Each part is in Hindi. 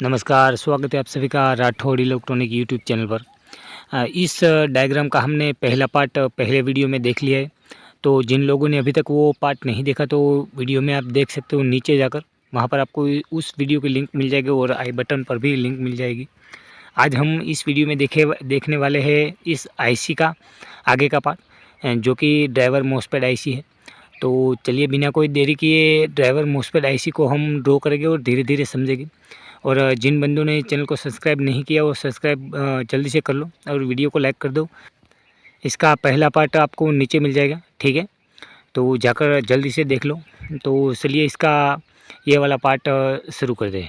नमस्कार, स्वागत है आप सभी का राठौड़ इलेक्ट्रॉनिक यूट्यूब चैनल पर। इस डायग्राम का हमने पहला पार्ट पहले वीडियो में देख लिया है। तो जिन लोगों ने अभी तक वो पार्ट नहीं देखा तो वीडियो में आप देख सकते हो नीचे जाकर, वहाँ पर आपको उस वीडियो की लिंक मिल जाएगी और आई बटन पर भी लिंक मिल जाएगी। आज हम इस वीडियो में देखने वाले हैं इस आईसी का आगे का पार्ट, जो कि ड्राइवर मॉसफेट आईसी है। तो चलिए बिना कोई देरी किए ड्राइवर मॉसफेट आईसी को हम ड्रॉ करेंगे और धीरे धीरे समझेंगे। और जिन बंदों ने चैनल को सब्सक्राइब नहीं किया वो सब्सक्राइब जल्दी से कर लो और वीडियो को लाइक कर दो। इसका पहला पार्ट आपको नीचे मिल जाएगा, ठीक है, तो जाकर जल्दी से देख लो। तो चलिए इसका ये वाला पार्ट शुरू कर दें।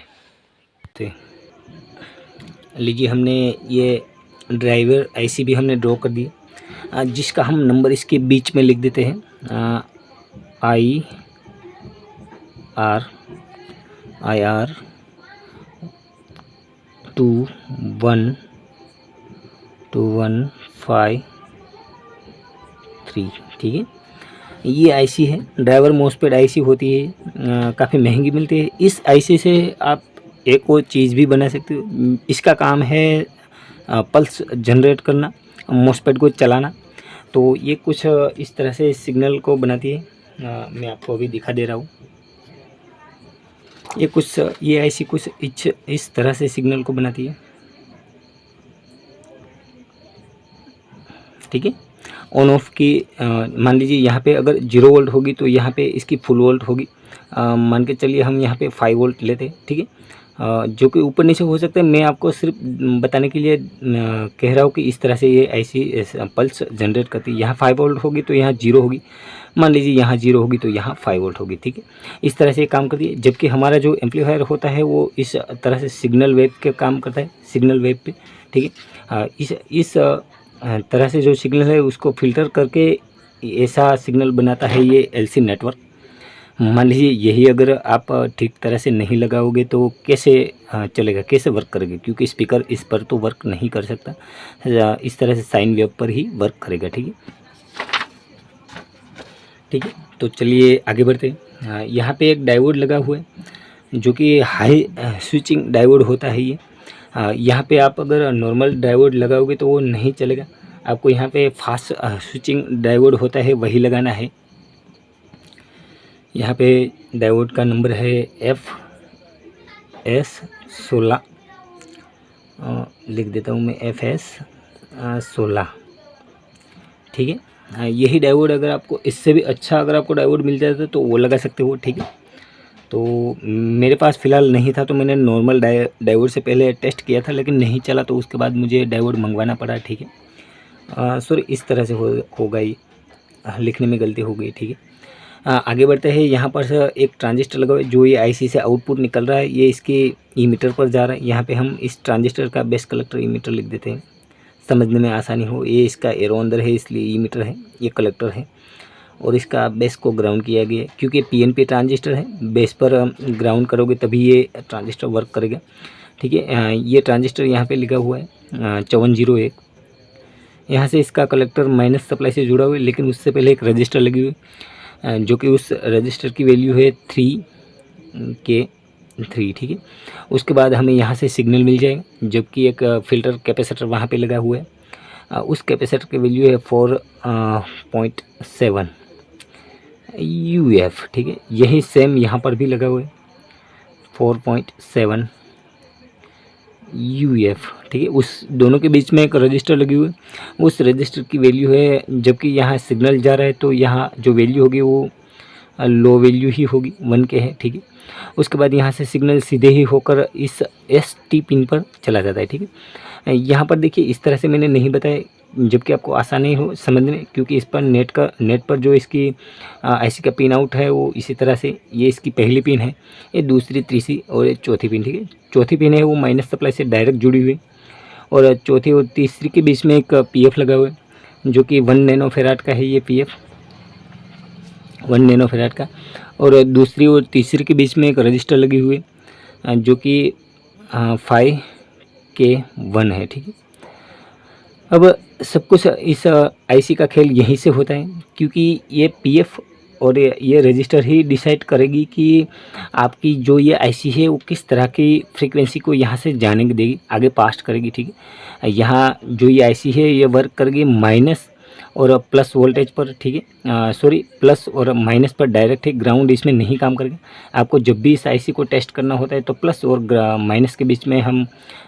लीजिए, हमने ये ड्राइवर आईसी भी हमने ड्रॉ कर दिया, जिसका हम नंबर इसके बीच में लिख देते हैं IR 21553, ठीक है। ये आईसी है, ड्राइवर मॉसफेट आईसी होती है, काफ़ी महंगी मिलती है। इस आईसी से आप एक और चीज़ भी बना सकते हो। इसका काम है पल्स जनरेट करना, मॉसफेट को चलाना। तो ये कुछ इस तरह से सिग्नल को बनाती है। मैं आपको अभी दिखा दे रहा हूँ। ये आईसी कुछ इस तरह से सिग्नल को बनाती है, ठीक है। ऑन ऑफ की मान लीजिए यहाँ पे अगर 0 वोल्ट होगी तो यहाँ पे इसकी फुल वोल्ट होगी। मान के चलिए हम यहाँ पे 5 वोल्ट लेते हैं, ठीक है। जो कि ऊपर नीचे हो सकता है। मैं आपको सिर्फ बताने के लिए कह रहा हूँ कि इस तरह से ये ऐसी पल्स जनरेट करती है। यहाँ 5 वोल्ट होगी तो यहाँ 0 होगी, मान लीजिए यहाँ 0 होगी तो यहाँ 5 वोल्ट होगी, ठीक है। इस तरह से काम करती है। जबकि हमारा जो एम्पलीफायर होता है वो इस तरह से सिग्नल वेव के काम करता है, सिग्नल वेव पे, ठीक है। इस तरह से जो सिग्नल है उसको फिल्टर करके ऐसा सिग्नल बनाता है ये एलसी नेटवर्क। मान लीजिए यही अगर आप ठीक तरह से नहीं लगाओगे तो कैसे चलेगा, कैसे वर्क करेगा, क्योंकि स्पीकर इस पर तो वर्क नहीं कर सकता। इस तरह से साइन वेव पर ही वर्क करेगा, ठीक है, ठीक है। तो चलिए आगे बढ़ते हैं। यहाँ पे एक डायोड लगा हुआ है जो कि हाई स्विचिंग डायोड होता है ये। यहाँ पे आप अगर नॉर्मल डायोड लगाओगे तो वो नहीं चलेगा। आपको यहाँ पे फास्ट स्विचिंग डायोड होता है वही लगाना है। यहाँ पे डायोड का नंबर है FS16, लिख देता हूँ मैं FS16, ठीक है। यही डायोड अगर आपको इससे भी अच्छा अगर आपको डायोड मिल जाता है तो वो लगा सकते हो, ठीक है। तो मेरे पास फ़िलहाल नहीं था तो मैंने नॉर्मल डायोड से पहले टेस्ट किया था, लेकिन नहीं चला तो उसके बाद मुझे डायोड मंगवाना पड़ा, ठीक है। सॉरी, इस तरह से होगा ये, लिखने में गलती हो गई, ठीक है। आगे बढ़ते हैं। यहाँ पर एक ट्रांजिस्टर लगा हुआ है जो ये आईसी से आउटपुट निकल रहा है, ये इसके ईमीटर पर जा रहा है। यहाँ पे हम इस ट्रांजिस्टर का बेस कलेक्टर ईमीटर लिख देते हैं, समझने में आसानी हो। ये इसका एरो अंदर है इसलिए ईमीटर है, ये कलेक्टर है। और इसका बेस को ग्राउंड किया गया है क्योंकि पीएनपी ट्रांजिस्टर है, बेस पर ग्राउंड करोगे तभी ये ट्रांजिस्टर वर्क करेगा, ठीक है। ये ट्रांजिस्टर यहाँ पे लिखा हुआ है 5401। यहाँ से इसका कलेक्टर माइनस सप्लाई से जुड़ा हुआ है, लेकिन उससे पहले एक रजिस्टर लगी हुई है जो कि उस रजिस्टर की वैल्यू है 3K3, ठीक है। उसके बाद हमें यहाँ से सिग्नल मिल जाएगा, जबकि एक फ़िल्टर कैपेसिटर वहाँ पे लगा हुआ है। उस कैपेसिटर की वैल्यू है 4.7 UF, ठीक है। यही सेम यहाँ पर भी लगा हुआ है 4.7 UF, ठीक है। उस दोनों के बीच में एक रजिस्टर लगी हुई है, उस रजिस्टर की वैल्यू है, जबकि यहाँ सिग्नल जा रहा है तो यहाँ जो वैल्यू होगी वो लो वैल्यू ही होगी, 1 के है, ठीक है। उसके बाद यहाँ से सिग्नल सीधे ही होकर इस ST पिन पर चला जाता है, ठीक है। यहाँ पर देखिए इस तरह से मैंने नहीं बताया, जबकि आपको आसानी हो समझने, क्योंकि इस पर नेट पर जो इसकी आईसी का पिन आउट है वो इसी तरह से, ये इसकी पहली पिन है, ये दूसरी, तीसरी और ये चौथी पिन, ठीक है। चौथी पिन है वो माइनस सप्लाई से डायरेक्ट जुड़ी हुई, और चौथी और तीसरी के बीच में एक PF लगा हुआ है जो कि 1 नैनो फेराड का है। ये PF 1 नैनो फेराड का, और दूसरी और तीसरी के बीच में एक रजिस्टर लगी हुई है जो कि 5K1 है, ठीक है। अब सब कुछ इस आईसी का खेल यहीं से होता है, क्योंकि ये PF और ये रजिस्टर ही डिसाइड करेगी कि आपकी जो ये आईसी है वो किस तरह की फ्रीक्वेंसी को यहाँ से जाने देगी, आगे पास्ट करेगी। ठीक है, यहाँ जो ये आईसी है ये वर्क करेगी माइनस और प्लस वोल्टेज पर। ठीक है, सॉरी, प्लस और माइनस पर डायरेक्ट है, ग्राउंड इसमें नहीं काम करेगा। आपको जब भी इस आईसी को टेस्ट करना होता है तो प्लस और माइनस के बीच में हम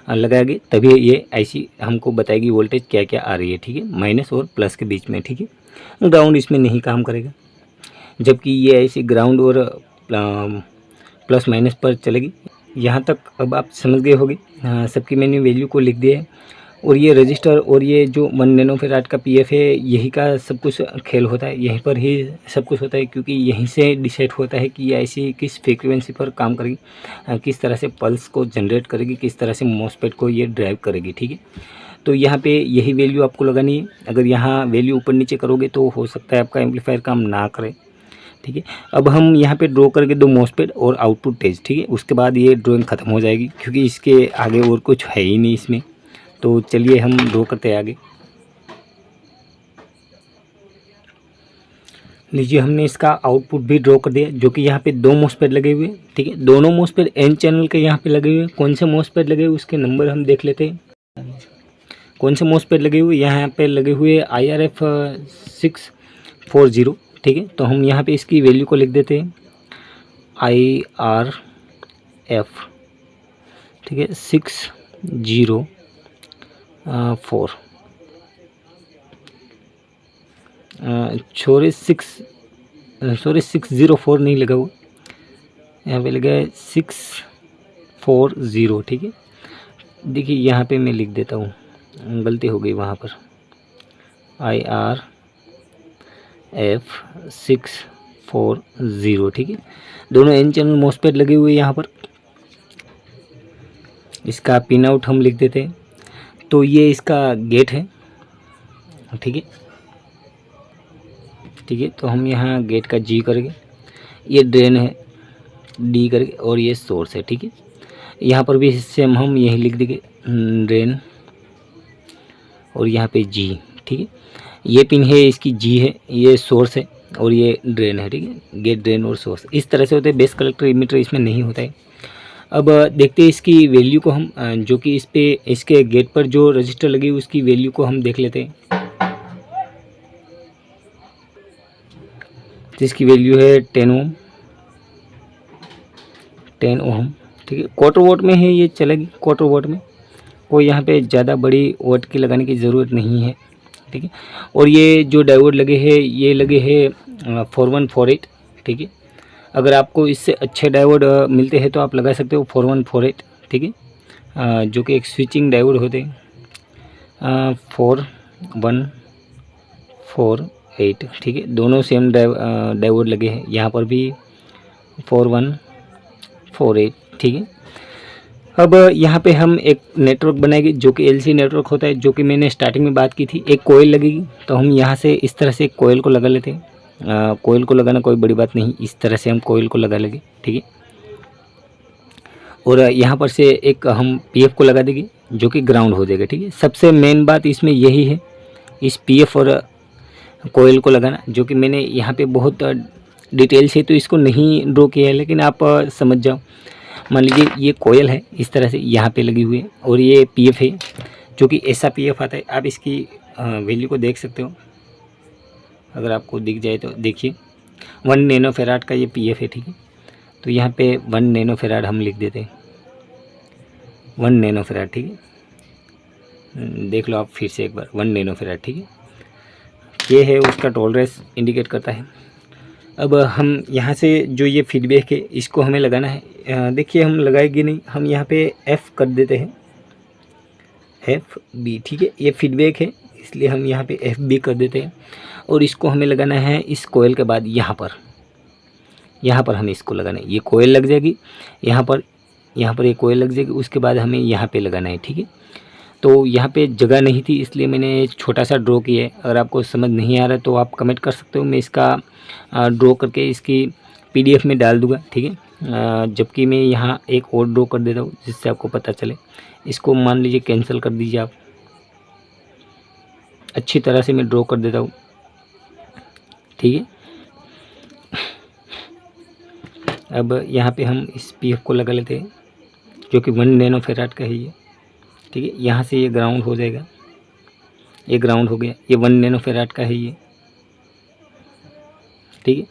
लगाएंगे, तभी ये आईसी हमको बताएगी वोल्टेज क्या क्या आ रही है। ठीक है, माइनस और प्लस के बीच में। ठीक है, ग्राउंड इसमें नहीं काम करेगा, जबकि ये आईसी ग्राउंड और प्लस माइनस पर चलेगी। यहाँ तक अब आप समझ गए होंगे। सबकी मैंने वैल्यू को लिख दिया है, और ये रजिस्टर और ये जो 1 नैनोफैराड का पीएफ है, यही का सब कुछ खेल होता है, यहीं पर ही सब कुछ होता है, क्योंकि यहीं से डिसाइड होता है कि ये आईसी किस फ्रीक्वेंसी पर काम करेगी, किस तरह से पल्स को जनरेट करेगी, किस तरह से मॉसफेट को ये ड्राइव करेगी। ठीक है, तो यहाँ पे यही वैल्यू आपको लगानी है। अगर यहाँ वैल्यू ऊपर नीचे करोगे तो हो सकता है आपका एम्पलीफायर काम ना करे। ठीक है, अब हम यहाँ पे ड्रॉ करके 2 मॉसफेट और आउटपुट टेज। ठीक है, उसके बाद ये ड्राइंग ख़त्म हो जाएगी, क्योंकि इसके आगे और कुछ है ही नहीं इसमें। तो चलिए हम ड्रॉ करते हैं आगे। लीजिए, हमने इसका आउटपुट भी ड्रॉ कर दिया, जो कि यहाँ पे 2 मॉसफेट लगे हुए। ठीक है, दोनों मॉसफेट एन चैनल के यहाँ पे लगे हुए। कौन से मॉसफेट लगे हुए उसके नंबर हम देख लेते हैं। कौन से मॉसफेट लगे हुए, यहाँ पे लगे हुए IRF 640। ठीक है, तो हम यहाँ पे इसकी वैल्यू को लिख देते हैं IRF। ठीक है, 604 604 नहीं लगा हुआ, यहाँ पे लगा है 640। ठीक है, देखिए यहाँ पे मैं लिख देता हूँ, गलती हो गई वहाँ पर। IRF 640। ठीक है, दोनों एन चैनल मॉसफेट लगे हुए यहाँ पर। इसका पिन आउट हम लिख देते हैं। तो ये इसका गेट है। ठीक है, ठीक है, तो हम यहाँ गेट का G करेंगे, ये ड्रेन है D करके, और ये सोर्स है। ठीक है, यहाँ पर भी सेम हम यही लिख देंगे ड्रेन, और यहाँ पे G। ठीक है, ये पिन है इसकी G है, ये सोर्स है, और ये ड्रेन है। ठीक है, गेट, ड्रेन और सोर्स इस तरह से होते हैं। बेस कलेक्टर इमीटर इसमें नहीं होता है। अब देखते हैं इसकी वैल्यू को हम, जो कि इस पे इसके गेट पर जो रजिस्टर लगी उसकी वैल्यू को हम देख लेते हैं। जिसकी वैल्यू है 10 ओम। ठीक है, क्वार्टर वोट में है, ये चलेगी क्वार्टर वोट में, कोई यहाँ पे ज़्यादा बड़ी वोट की लगाने की ज़रूरत नहीं है। ठीक है, और ये जो डायोड लगे हैं ये लगे हैं 4148। ठीक है, अगर आपको इससे अच्छे डायोड मिलते हैं तो आप लगा सकते हो 4148। ठीक है, जो कि एक स्विचिंग डायोड होते हैं 4148। ठीक है, दोनों सेम डायोड लगे हैं, यहाँ पर भी 4148। ठीक है, अब यहाँ पे हम एक नेटवर्क बनाएंगे जो कि LC नेटवर्क होता है, जो कि मैंने स्टार्टिंग में बात की थी। एक कोयल लगेगी, तो हम यहाँ से इस तरह से एक कोयल को लगा लेते हैं। कोयल को लगाना कोई बड़ी बात नहीं, इस तरह से हम कोयल को लगा लेंगे। ठीक है, और यहाँ पर से एक हम PF को लगा देंगे, जो कि ग्राउंड हो जाएगा। ठीक है, सबसे मेन बात इसमें यही है, इस PF और कोयल को लगाना, जो कि मैंने यहाँ पे बहुत डिटेल से तो इसको नहीं ड्रॉ किया है, लेकिन आप समझ जाओ। मान लीजिए ये कोयल है, इस तरह से यहाँ पे लगी हुई है, और ये PF है, जो कि ऐसा PF आता है। आप इसकी वैल्यू को देख सकते हो, अगर आपको दिख जाए तो देखिए 1 नैनोफैराड का ये PF है। ठीक है, तो यहाँ पे 1 नैनोफैराड हम लिख देते हैं, 1 नैनोफैराड। ठीक है, देख लो आप फिर से एक बार, 1 नैनोफैराड। ठीक है, ये है उसका टॉलरेंस इंडिकेट करता है। अब हम यहाँ से जो ये फीडबैक है इसको हमें लगाना है। देखिए हम लगाएंगे नहीं, हम यहाँ पे F कर देते हैं, FB। ठीक है, ये फीडबैक है इसलिए हम यहाँ पे FB कर देते हैं, और इसको हमें लगाना है इस कोयल के बाद यहाँ पर हमें इसको लगाना है। ये कोयल लग जाएगी यहाँ पर ये कोयल लग जाएगी, उसके बाद हमें यहाँ पे लगाना है। ठीक है, तो यहाँ पे जगह नहीं थी इसलिए मैंने छोटा सा ड्रॉ किया है। अगर आपको समझ नहीं आ रहा तो आप कमेंट कर सकते हो, मैं इसका ड्रॉ करके इसकी PDF में डाल दूँगा। ठीक है, जबकि मैं यहाँ एक और ड्रॉ कर देता हूँ जिससे आपको पता चले। इसको मान लीजिए कैंसिल कर दीजिए आप, अच्छी तरह से मैं ड्रॉ कर देता हूँ। ठीक है, अब यहाँ पे हम इस PF को लगा लेते हैं, जो कि 1 नैनो फैराड का है ये, ठीक है। यहाँ से ये ग्राउंड हो जाएगा, ये ग्राउंड हो गया, ये 1 नैनो फैराड का है ये, ठीक है।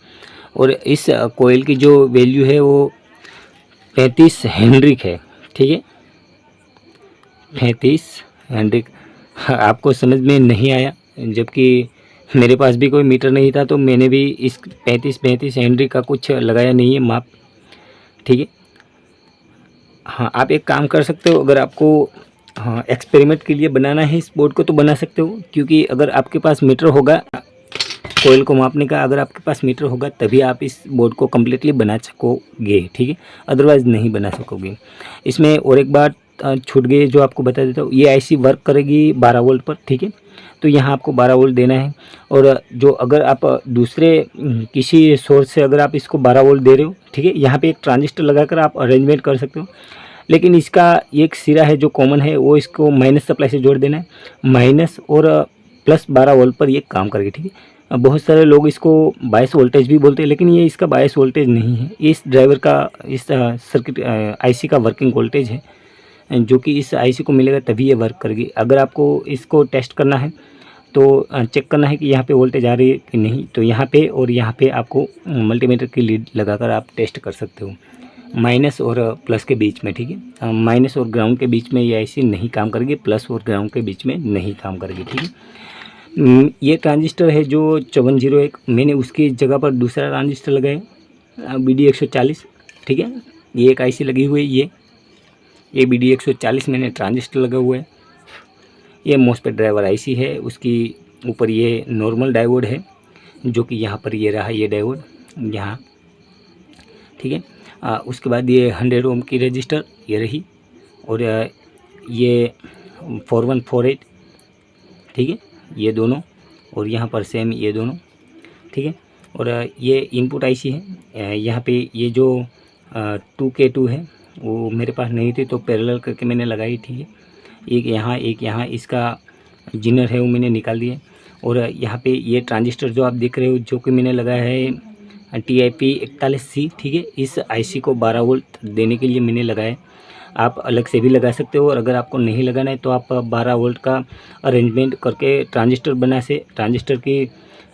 और इस कोयल की जो वैल्यू है वो 35 हेनरिक है, ठीक है, 35 हेनरिक। आपको समझ में नहीं आया, जबकि मेरे पास भी कोई मीटर नहीं था, तो मैंने भी इस 35 हेनरिक का कुछ लगाया नहीं है माप, ठीक है। हाँ, आप एक काम कर सकते हो, अगर आपको हाँ एक्सपेरिमेंट के लिए बनाना है इस बोर्ड को तो बना सकते हो, क्योंकि अगर आपके पास मीटर होगा कोयल को मापने का, अगर आपके पास मीटर होगा तभी आप इस बोर्ड को कम्प्लीटली बना सकोगे, ठीक है, अदरवाइज़ नहीं बना सकोगे। इसमें और एक बात छूट गई जो आपको बता देता हूँ, ये IC वर्क करेगी 12 वोल्ट पर, ठीक है। तो यहाँ आपको 12 वोल्ट देना है, और जो अगर आप दूसरे किसी सोर्स से अगर आप इसको 12 वोल्ट दे रहे हो, ठीक है, यहाँ पे एक ट्रांजिस्टर लगाकर आप अरेंजमेंट कर सकते हो, लेकिन इसका एक सिरा है जो कॉमन है, वो इसको माइनस सप्लाई से जोड़ देना है, माइनस और प्लस 12 वोल्ट पर ये काम करेगी, ठीक है। बहुत सारे लोग इसको बायस वोल्टेज भी बोलते हैं, लेकिन ये इसका बायस वोल्टेज नहीं है, इस ड्राइवर का, इस सर्किट IC का वर्किंग वोल्टेज है, जो कि इस IC को मिलेगा तभी ये वर्क करेगी। अगर आपको इसको टेस्ट करना है तो चेक करना है कि यहाँ पे वोल्टेज आ रही है कि नहीं, तो यहाँ पे और यहाँ पे आपको मल्टीमीटर की लीड लगाकर आप टेस्ट कर सकते हो, माइनस और प्लस के बीच में, ठीक है। माइनस और ग्राउंड के बीच में ये IC नहीं काम करेगी, प्लस और ग्राउंड के बीच में नहीं काम करेगी, ठीक है। ये ट्रांजिस्टर है जो 5401, मैंने उसकी जगह पर दूसरा ट्रांजिस्टर लगाया BD 140, ठीक है। ये एक IC लगी हुई है, ये BD 140 मैंने ट्रांजिस्टर लगा हुआ है। ये MOSFET ड्राइवर IC है, उसकी ऊपर ये नॉर्मल डायोड है, जो कि यहाँ पर ये रहा, ये डायोड यहाँ, ठीक है। उसके बाद ये 100 ओम की रजिस्टर ये रही, और ये 4148, ठीक है, ये दोनों, और यहाँ पर सेम ये दोनों, ठीक है। और ये इनपुट IC है, यहाँ पे ये जो 2K2 है वो मेरे पास नहीं थी, तो पैरेलल करके मैंने लगाई, ठीक है। एक यहाँ इसका जिनर है वो मैंने निकाल दिया, और यहाँ पे ये ट्रांजिस्टर जो आप देख रहे हो, जो कि मैंने लगाया है TIP 41C, ठीक है। इस IC को 12 वोल्ट देने के लिए मैंने लगाया, आप अलग से भी लगा सकते हो, और अगर आपको नहीं लगाना है तो आप 12 वोल्ट का अरेंजमेंट करके ट्रांजिस्टर बना से ट्रांजिस्टर की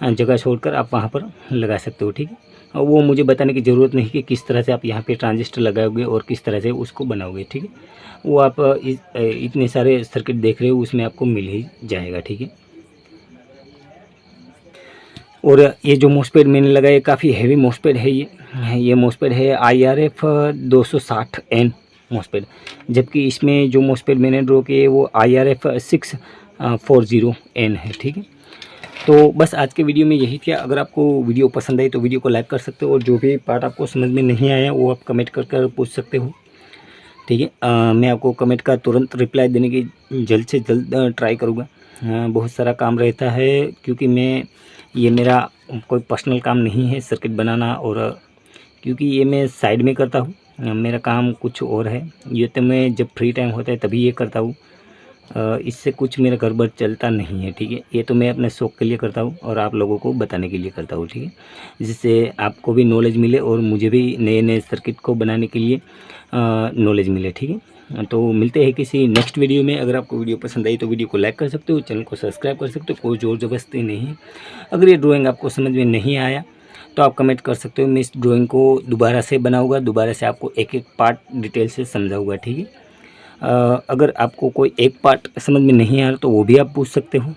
जगह छोड़कर आप वहाँ पर लगा सकते हो, ठीक है। और वो मुझे बताने की ज़रूरत नहीं कि किस तरह से आप यहाँ पे ट्रांजिस्टर लगाओगे और किस तरह से उसको बनाओगे, ठीक है। वो आप इतने सारे सर्किट देख रहे हो, उसमें आपको मिल ही जाएगा, ठीक है। और ये जो MOSFET मैंने लगाया काफ़ी हैवी MOSFET है, ये MOSFET है IRF 260N MOSFET, जबकि इसमें जो MOSFET मैंने ड्रॉ किए है वो IRF 640N है, ठीक है। तो बस आज के वीडियो में यही था। अगर आपको वीडियो पसंद आई तो वीडियो को लाइक कर सकते हो, और जो भी पार्ट आपको समझ में नहीं आया वो आप कमेंट कर पूछ सकते हो, ठीक है। मैं आपको कमेंट का तुरंत रिप्लाई देने की जल्द से जल्द ट्राई करूँगा। बहुत सारा काम रहता है, क्योंकि ये मेरा कोई पर्सनल काम नहीं है सर्किट बनाना, और क्योंकि ये मैं साइड में करता हूँ, मेरा काम कुछ और है, ये तो मैं जब फ्री टाइम होता है तभी ये करता हूँ, इससे कुछ मेरा घर बार चलता नहीं है, ठीक है। ये तो मैं अपने शौक़ के लिए करता हूँ और आप लोगों को बताने के लिए करता हूँ, ठीक है, जिससे आपको भी नॉलेज मिले और मुझे भी नए नए सर्किट को बनाने के लिए नॉलेज मिले, ठीक है। तो मिलते हैं किसी नेक्स्ट वीडियो में। अगर आपको वीडियो पसंद आई तो वीडियो को लाइक कर सकते हो, चैनल को सब्सक्राइब कर सकते हो, कोई ज़ोर ज़बरदस्ती नहीं है। अगर ये ड्राइंग आपको समझ में नहीं आया तो आप कमेंट कर सकते हो, मैं इस ड्राइंग को दोबारा से बनाऊँगा, दोबारा से आपको एक एक पार्ट डिटेल से समझाऊँगा, ठीक है। अगर आपको कोई एक पार्ट समझ में नहीं आ रहा तो वो भी आप पूछ सकते हो,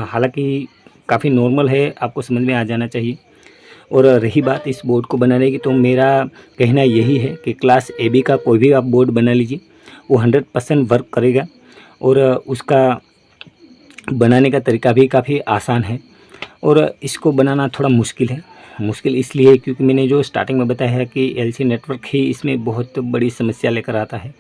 हालांकि काफ़ी नॉर्मल है, आपको समझ में आ जाना चाहिए। और रही बात इस बोर्ड को बनाने की, तो मेरा कहना यही है कि क्लास AB का कोई भी आप बोर्ड बना लीजिए, वो 100% वर्क करेगा, और उसका बनाने का तरीका भी काफ़ी आसान है, और इसको बनाना थोड़ा मुश्किल है। मुश्किल इसलिए क्योंकि मैंने जो स्टार्टिंग में बताया है कि LC नेटवर्क ही इसमें बहुत बड़ी समस्या लेकर आता है।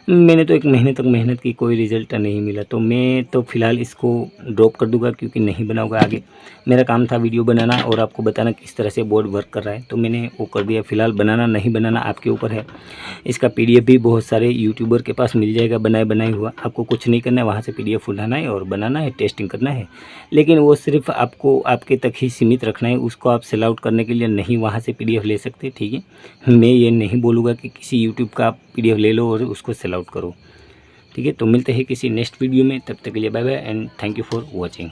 मैंने तो 1 महीने तक मेहनत की, कोई रिज़ल्ट नहीं मिला, तो मैं तो फ़िलहाल इसको ड्रॉप कर दूँगा क्योंकि नहीं बनाऊँगा आगे। मेरा काम था वीडियो बनाना और आपको बताना किस तरह से बोर्ड वर्क कर रहा है, तो मैंने वो कर दिया। फ़िलहाल बनाना नहीं बनाना आपके ऊपर है। इसका पीडीएफ भी बहुत सारे यूट्यूबर के पास मिल जाएगा बनाए हुआ। आपको कुछ नहीं करना है, वहाँ से पीडीएफ उठाना है और बनाना है, टेस्टिंग करना है। लेकिन वो सिर्फ़ आपको आपके तक ही सीमित रखना है, उसको आप सेल आउट करने के लिए नहीं वहाँ से पीडीएफ ले सकते, ठीक है। मैं ये नहीं बोलूँगा कि किसी यूट्यूब का आप पीडीएफ ले लो और उसको सेल आउट करो, ठीक है। तो मिलते हैं किसी नेक्स्ट वीडियो में, तब तक के लिए bye bye and thank you for watching.